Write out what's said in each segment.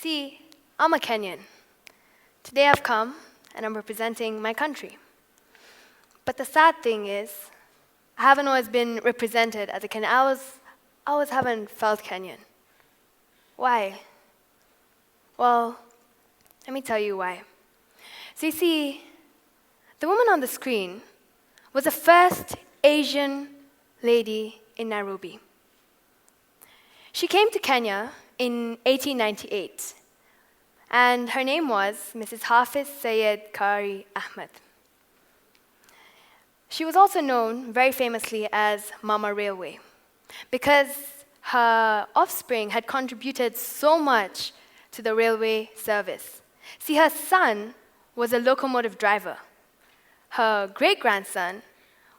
See, I'm a Kenyan. Today I've come and I'm representing my country. But the sad thing is, I haven't always been represented as a Kenyan. I always haven't felt Kenyan. Why? Well, let me tell you why. So you see, the woman on the screen was the first Asian lady in Nairobi. She came to Kenya in 1898, and her name was Mrs. Hafiz Sayed Kari Ahmed. She was also known very famously as Mama Railway, because her offspring had contributed so much to the railway service. See, her son was a locomotive driver. Her great-grandson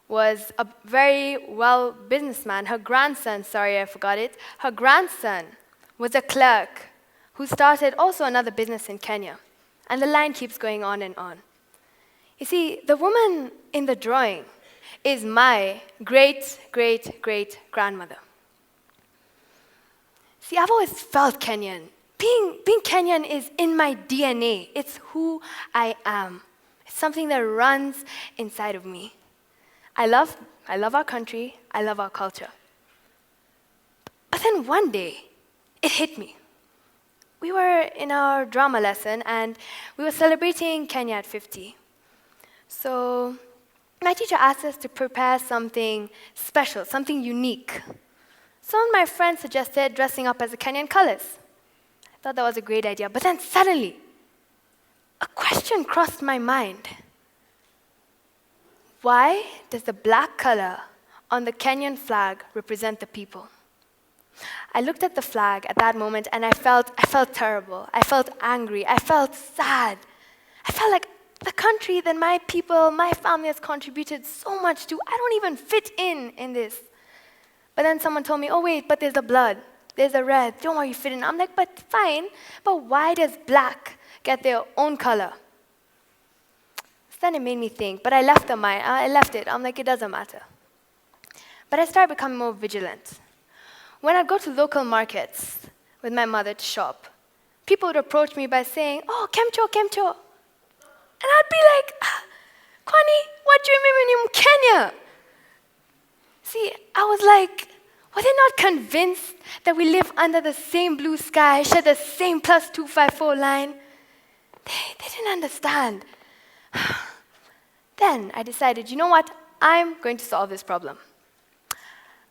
was a very well businessman. Her grandson, sorry, I forgot it. Her grandson was a clerk who started also another business in Kenya. And the line keeps going on and on. You see, the woman in the drawing is my great-great-great-grandmother. See, I've always felt Kenyan. Being Kenyan is in my DNA. It's who I am. It's something that runs inside of me. I love our country. I love our culture. But then one day, it hit me. We were in our drama lesson, and we were celebrating Kenya at 50. So my teacher asked us to prepare something special, something unique. Some of my friends suggested dressing up as the Kenyan colors. I thought that was a great idea. But then suddenly, a question crossed my mind. Why does the black color on the Kenyan flag represent the people? I looked at the flag at that moment and I felt terrible. I felt angry. I felt sad. I felt like the country that my people, my family has contributed so much to, I don't even fit in this. But then someone told me, oh wait, but there's the blood. There's the red. Don't worry, you fit in. I'm like, but fine. But why does black get their own color? Then it made me think, but I left it. I'm like, it doesn't matter. But I started becoming more vigilant. When I'd go to local markets with my mother to shop, people would approach me by saying, oh, kemcho, kemcho. And I'd be like, Kwani, what do you mean in Kenya? See, I was like, were they not convinced that we live under the same blue sky, share the same +254 line? They didn't understand. Then I decided, you know what? I'm going to solve this problem.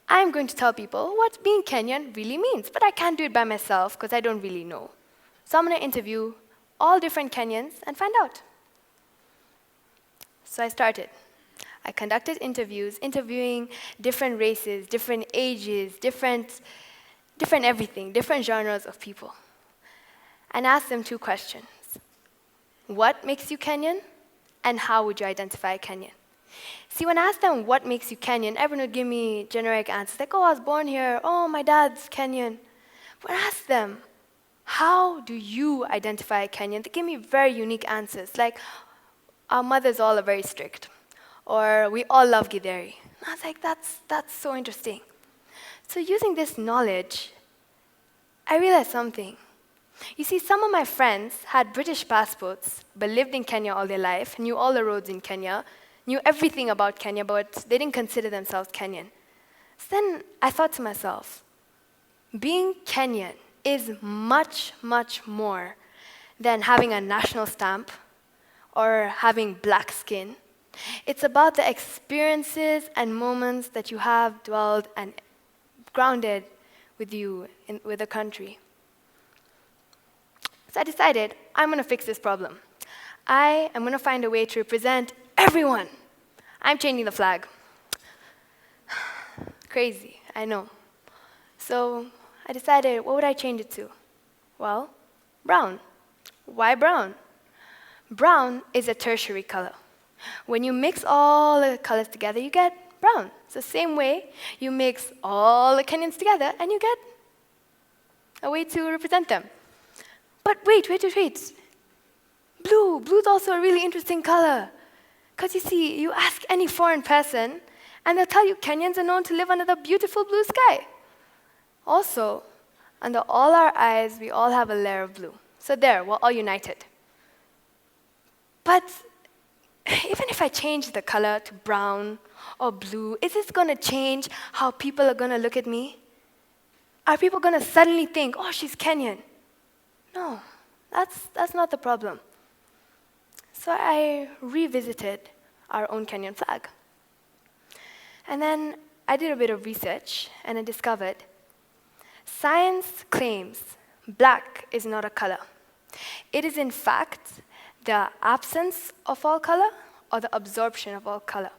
I'm going to tell people what being Kenyan really means, but I can't do it by myself because I don't really know. So I'm going to interview all different Kenyans and find out. So I started. I conducted interviews, interviewing different races, different ages, different everything, different genres of people, and asked them 2 questions. What makes you Kenyan? And how would you identify Kenyan? See, when I asked them what makes you Kenyan, everyone would give me generic answers, like, oh, I was born here, oh, my dad's Kenyan. When I asked them, how do you identify Kenyan? They gave me very unique answers, like, our mothers all are very strict, or we all love Githeri. I was like, that's so interesting. So using this knowledge, I realized something. You see, some of my friends had British passports, but lived in Kenya all their life, knew all the roads in Kenya, knew everything about Kenya, but they didn't consider themselves Kenyan. So then I thought to myself, being Kenyan is much, much more than having a national stamp or having black skin. It's about the experiences and moments that you have dwelled and grounded with you, with the country. So I decided, I'm going to fix this problem. I am going to find a way to represent everyone. I'm changing the flag. Crazy, I know. So I decided, what would I change it to? Well, brown. Why brown? Brown is a tertiary color. When you mix all the colors together, you get brown. It's the same way you mix all the Kenyans together and you get a way to represent them. But wait. Blue. Blue's also a really interesting color. Because you see, you ask any foreign person, and they'll tell you Kenyans are known to live under the beautiful blue sky. Also, under all our eyes, we all have a layer of blue. So there, we're all united. But even if I change the color to brown or blue, is this going to change how people are going to look at me? Are people going to suddenly think, oh, she's Kenyan? No, that's not the problem. So I revisited our own Kenyan flag. And then I did a bit of research, and I discovered science claims black is not a color. It is, in fact, the absence of all color or the absorption of all color.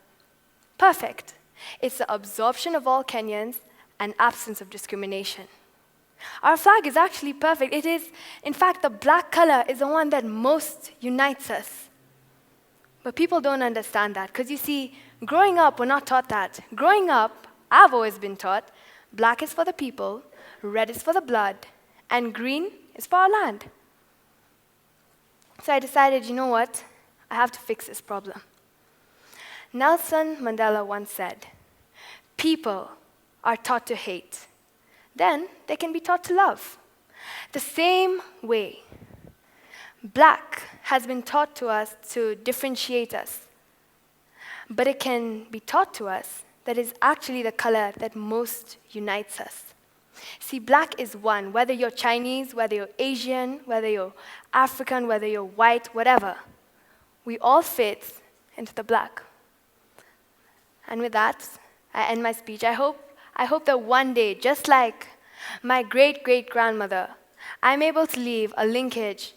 Perfect. It's the absorption of all Kenyans and absence of discrimination. Our flag is actually perfect. It is, in fact, the black color is the one that most unites us. But people don't understand that, because you see, growing up, we're not taught that. Growing up, I've always been taught black is for the people, red is for the blood, and green is for our land. So I decided, you know what? I have to fix this problem. Nelson Mandela once said, people are taught to hate. Then they can be taught to love. The same way, black has been taught to us to differentiate us. But it can be taught to us that is actually the color that most unites us. See, black is one, whether you're Chinese, whether you're Asian, whether you're African, whether you're white, whatever. We all fit into the black. And with that, I end my speech. I hope that one day, just like my great-great-grandmother, I'm able to leave a linkage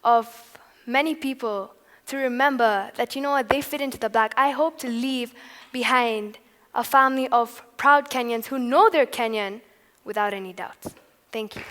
of many people to remember that, you know what, they fit into the black. I hope to leave behind a family of proud Kenyans who know they're Kenyan without any doubt. Thank you.